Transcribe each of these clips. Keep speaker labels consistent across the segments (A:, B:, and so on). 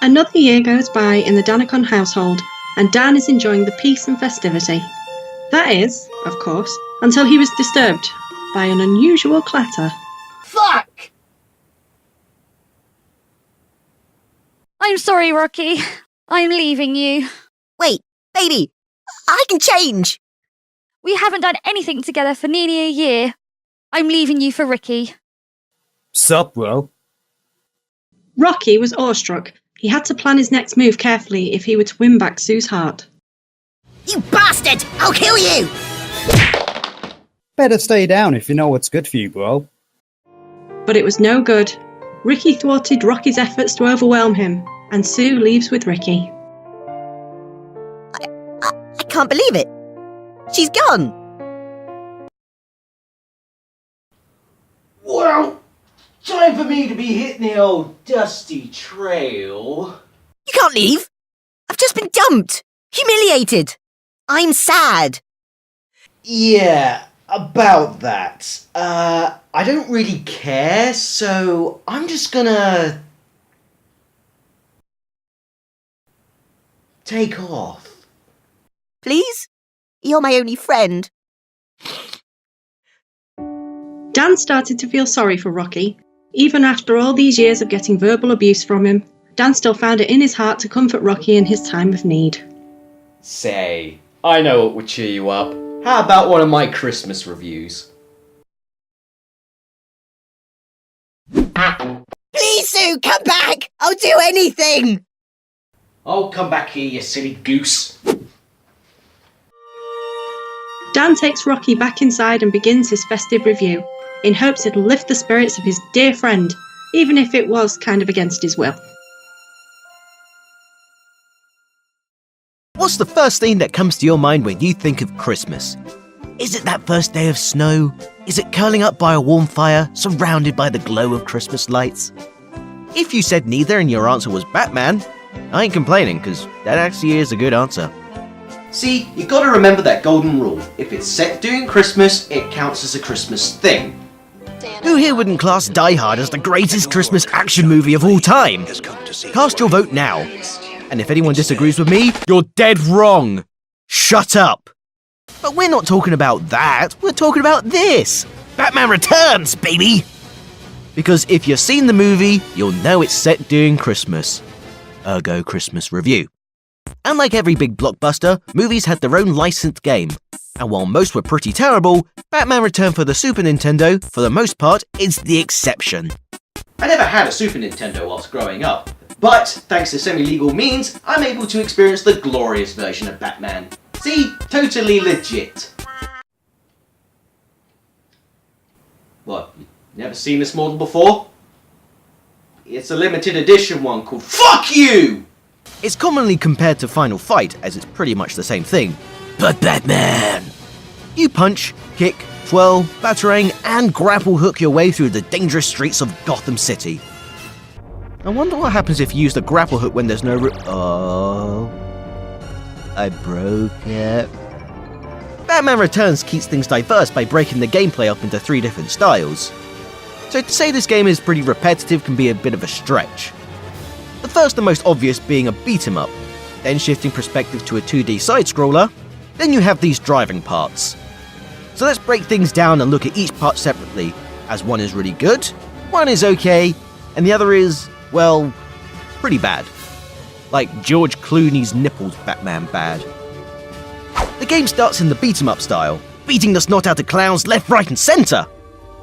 A: Another year goes by in the Danicon household, and Dan is enjoying the peace and festivity. That is, of course, until he was disturbed by an unusual clatter.
B: Fuck!
C: I'm sorry, Rocky. I'm leaving you.
B: Wait, baby, I can change.
C: We haven't done anything together for nearly a year. I'm leaving you for Ricky.
D: Sup, bro?
A: Rocky was awestruck. He had to plan his next move carefully if he were to win back Sue's heart.
B: You bastard! I'll kill you!
D: Better stay down if you know what's good for you, bro.
A: But it was no good. Ricky thwarted Rocky's efforts to overwhelm him, and Sue leaves with Ricky.
B: I can't believe it. She's gone.
E: Well, time for me to be hitting the old dusty trail.
B: You can't leave. I've just been dumped. Humiliated. I'm sad.
E: Yeah, about that. I don't really care, so I'm just gonna take off.
B: Please? You're my only friend.
A: Dan started to feel sorry for Rocky. Even after all these years of getting verbal abuse from him, Dan still found it in his heart to comfort Rocky in his time of need.
E: Say, I know what would cheer you up. How about one of my Christmas reviews?
B: Please, Sue, come back! I'll do anything!
E: Oh, come back here, you silly goose.
A: Dan takes Rocky back inside and begins his festive review, in hopes it'll lift the spirits of his dear friend, even if it was kind of against his will.
F: What's the first thing that comes to your mind when you think of Christmas? Is it that first day of snow? Is it curling up by a warm fire, surrounded by the glow of Christmas lights? If you said neither and your answer was Batman, I ain't complaining, because that actually is a good answer.
E: See, you gotta remember that golden rule. If it's set during Christmas, it counts as a Christmas thing.
F: Who here wouldn't class Die Hard as the greatest Christmas action movie of all time? Cast your vote now. And if anyone disagrees with me, you're dead wrong. Shut up. But we're not talking about that, we're talking about this. Batman Returns, baby! Because if you've seen the movie, you'll know it's set during Christmas. Ergo Christmas review. Unlike every big blockbuster, movies had their own licensed game. And while most were pretty terrible, Batman Return for the Super Nintendo, for the most part, is the exception.
E: I never had a Super Nintendo whilst growing up, but thanks to semi-legal means, I'm able to experience the glorious version of Batman. See, totally legit. What, you never seen this model before? It's a limited edition one called Fuck You!
F: It's commonly compared to Final Fight, as it's pretty much the same thing. But Batman! You punch, kick, twirl, batarang, and grapple hook your way through the dangerous streets of Gotham City. I wonder what happens if you use the grapple hook when there's no Oh... I broke it. Batman Returns keeps things diverse by breaking the gameplay up into 3 different styles. So to say this game is pretty repetitive can be a bit of a stretch. The first and most obvious being a beat-em-up, then shifting perspective to a 2D side-scroller, then you have these driving parts. So let's break things down and look at each part separately, as one is really good, one is okay, and the other is, well, pretty bad. Like George Clooney's nipples Batman bad. The game starts in the beat-em-up style, beating the snot out of clowns left, right and centre!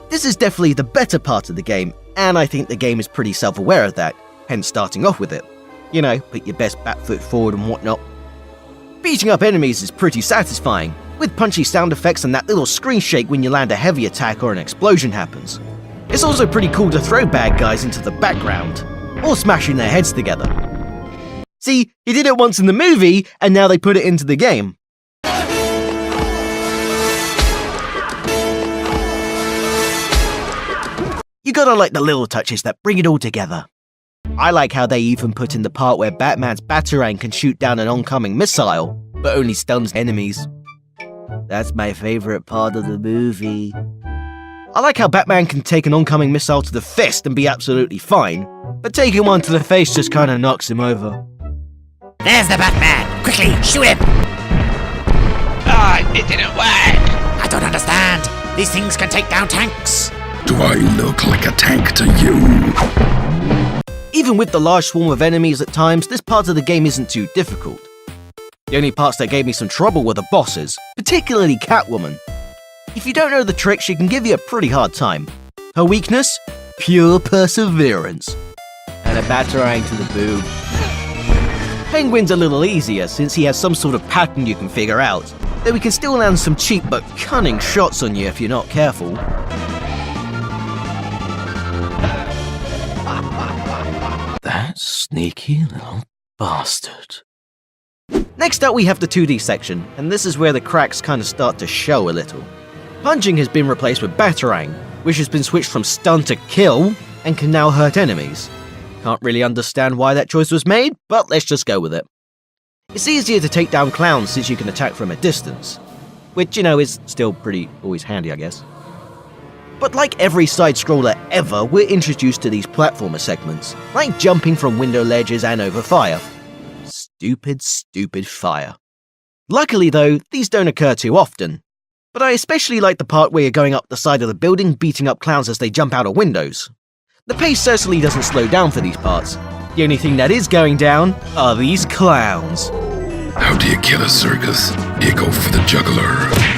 F: This is definitely the better part of the game, and I think the game is pretty self-aware of that, hence starting off with it. You know, put your best bat foot forward and whatnot. Beating up enemies is pretty satisfying, with punchy sound effects and that little screen shake when you land a heavy attack or an explosion happens. It's also pretty cool to throw bad guys into the background, or smashing their heads together. See, he did it once in the movie, and now they put it into the game. You gotta like the little touches that bring it all together. I like how they even put in the part where Batman's Batarang can shoot down an oncoming missile, but only stuns enemies. That's my favourite part of the movie. I like how Batman can take an oncoming missile to the fist and be absolutely fine, but taking one to the face just kinda knocks him over.
B: There's the Batman! Quickly, shoot him!
G: It didn't work!
B: I don't understand. These things can take down tanks.
H: Do I look like a tank to you?
F: Even with the large swarm of enemies at times, this part of the game isn't too difficult. The only parts that gave me some trouble were the bosses, particularly Catwoman. If you don't know the trick, she can give you a pretty hard time. Her weakness? Pure perseverance. And a batarang to the boob. Penguin's a little easier since he has some sort of pattern you can figure out, though he can still land some cheap but cunning shots on you if you're not careful.
H: That sneaky little bastard.
F: Next up we have the 2D section, and this is where the cracks kind of start to show a little. Punching has been replaced with batarang, which has been switched from stun to kill, and can now hurt enemies. Can't really understand why that choice was made, but let's just go with it. It's easier to take down clowns since you can attack from a distance, which, is still pretty always handy, I guess. But like every side-scroller ever, we're introduced to these platformer segments, like jumping from window ledges and over fire. Stupid, stupid fire. Luckily though, these don't occur too often. But I especially like the part where you're going up the side of the building beating up clowns as they jump out of windows. The pace certainly doesn't slow down for these parts. The only thing that is going down are these clowns.
H: How do you kill a circus? You go for the juggler.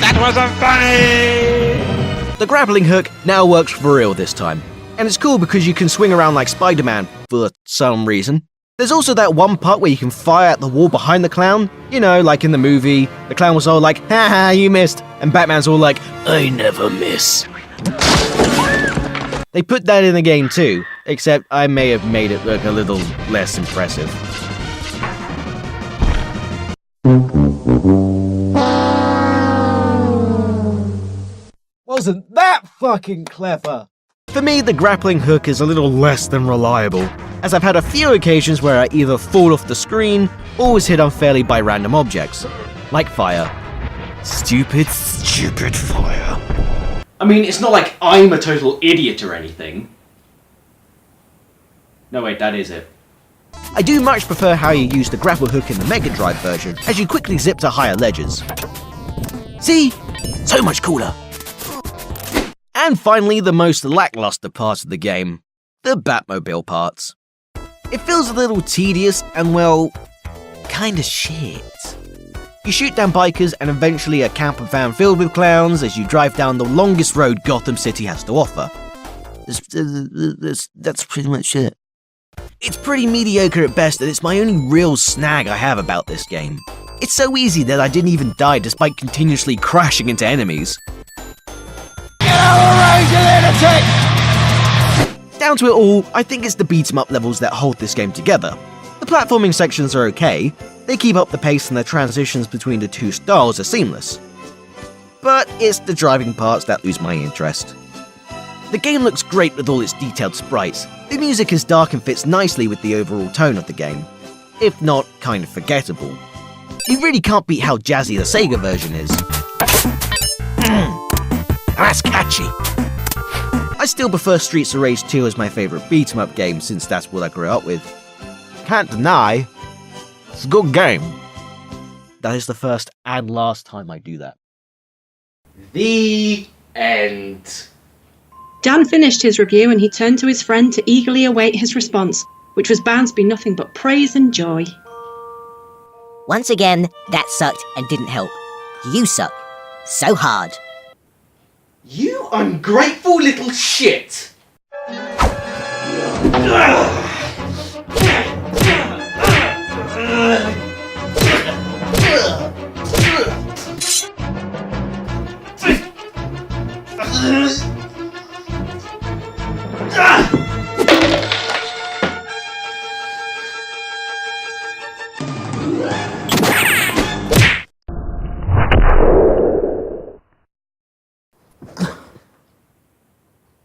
G: That wasn't funny!
F: The grappling hook now works for real this time. And it's cool because you can swing around like Spider-Man for some reason. There's also that one part where you can fire at the wall behind the clown. Like in the movie, the clown was all like, haha, you missed. And Batman's all like, I never miss. They put that in the game too, except I may have made it look a little less impressive. Wasn't that fucking clever? For me, the grappling hook is a little less than reliable, as I've had a few occasions where I either fall off the screen or was hit unfairly by random objects, like fire. Stupid, stupid fire.
E: I mean, it's not like I'm a total idiot or anything. No, wait, that is it.
F: I do much prefer how you use the grapple hook in the Mega Drive version, as you quickly zip to higher ledges. See? So much cooler. And finally, the most lackluster part of the game, the Batmobile parts. It feels a little tedious and, well, kinda shit. You shoot down bikers and eventually a camper van filled with clowns as you drive down the longest road Gotham City has to offer. That's pretty much it. It's pretty mediocre at best, and it's my only real snag I have about this game. It's so easy that I didn't even die despite continuously crashing into enemies. Down to it all, I think it's the beat-em-up levels that hold this game together. The platforming sections are okay, they keep up the pace and the transitions between the two styles are seamless. But it's the driving parts that lose my interest. The game looks great with all its detailed sprites, the music is dark and fits nicely with the overall tone of the game, if not kind of forgettable. You really can't beat how jazzy the Sega version is. That's catchy! I still prefer Streets of Rage 2 as my favourite beat-em-up game since that's what I grew up with. Can't deny, it's a good game. That is the first and last time I do that.
E: The end.
A: Dan finished his review and he turned to his friend to eagerly await his response, which was bound to be nothing but praise and joy.
B: Once again, that sucked and didn't help. You suck. So hard.
E: You ungrateful little shit!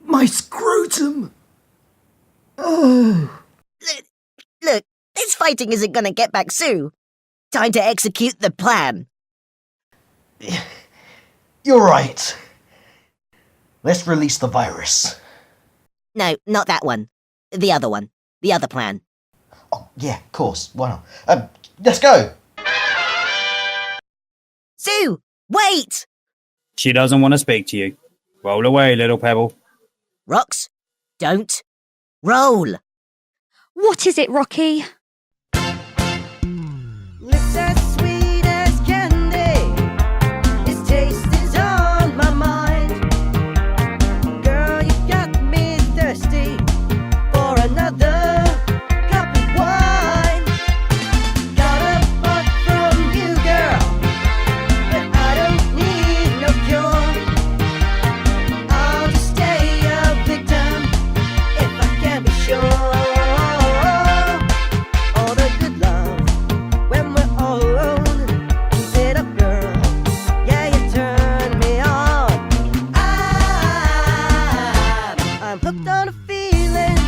H: My scrotum!
B: Look, this fighting isn't gonna get back Sue. Time to execute the plan.
F: You're right. Let's release the virus.
B: No, not that one. The other one. the other plan.
F: Oh, yeah, of course. Why not? Let's go!
B: Sue, wait!
D: She doesn't want to speak to you. Roll away, little pebble.
B: Rox, don't roll.
C: What is it, Rocky?
B: Lips as sweet as candy. Its taste is on my mind. Girl, you got me thirsty for another cup of wine. Got a bug from you, girl, but I don't need no cure. I'll just stay a victim if I can be sure. All the good love when we're all alone. Keep it up, girl. Yeah, you turn me on. I'm hooked on a feeling.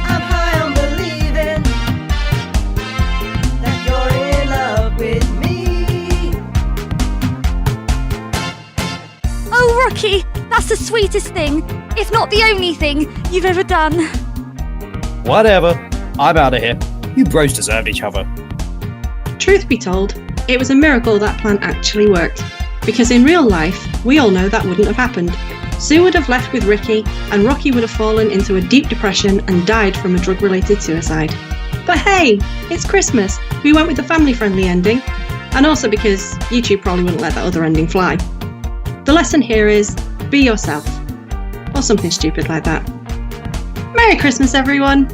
B: I'm high on believing that you're in love with me.
C: Oh, Rocky, that's the sweetest thing, if not the only thing, you've ever done.
D: Whatever. I'm out of here. You bros deserved each other.
A: Truth be told, it was a miracle that plan actually worked, because in real life, we all know that wouldn't have happened. Sue would have left with Ricky, and Rocky would have fallen into a deep depression and died from a drug-related suicide. But hey, it's Christmas. We went with the family-friendly ending, and also because YouTube probably wouldn't let that other ending fly. The lesson here is, be yourself. Or something stupid like that. Merry Christmas, everyone!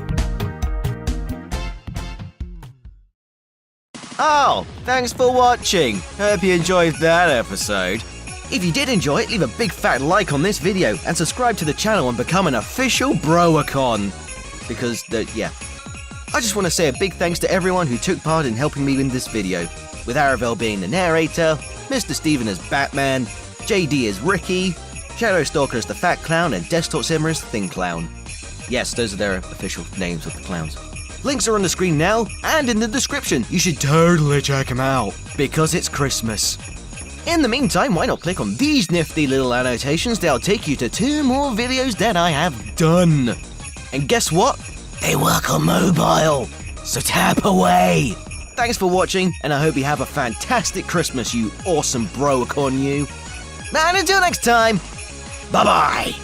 F: Oh, thanks for watching. Hope you enjoyed that episode. If you did enjoy it, leave a big fat like on this video and subscribe to the channel and become an official Broacon. Because, yeah. I just want to say a big thanks to everyone who took part in helping me in this video. With Aravelle being the narrator, Mr. Steven as Batman, JD as Ricky, ShadowStalker as the Fat Clown, and Desktopsimmer as Thin Clown. Yes, those are their official names of the clowns. Links are on the screen now and in the description. You should totally check them out because it's Christmas. In the meantime, why not click on these nifty little annotations? They'll take you to 2 more videos that I have done. And guess what? They work on mobile, so tap away. Thanks for watching, and I hope you have a fantastic Christmas, you awesome Broacon, you. And until next time, bye-bye.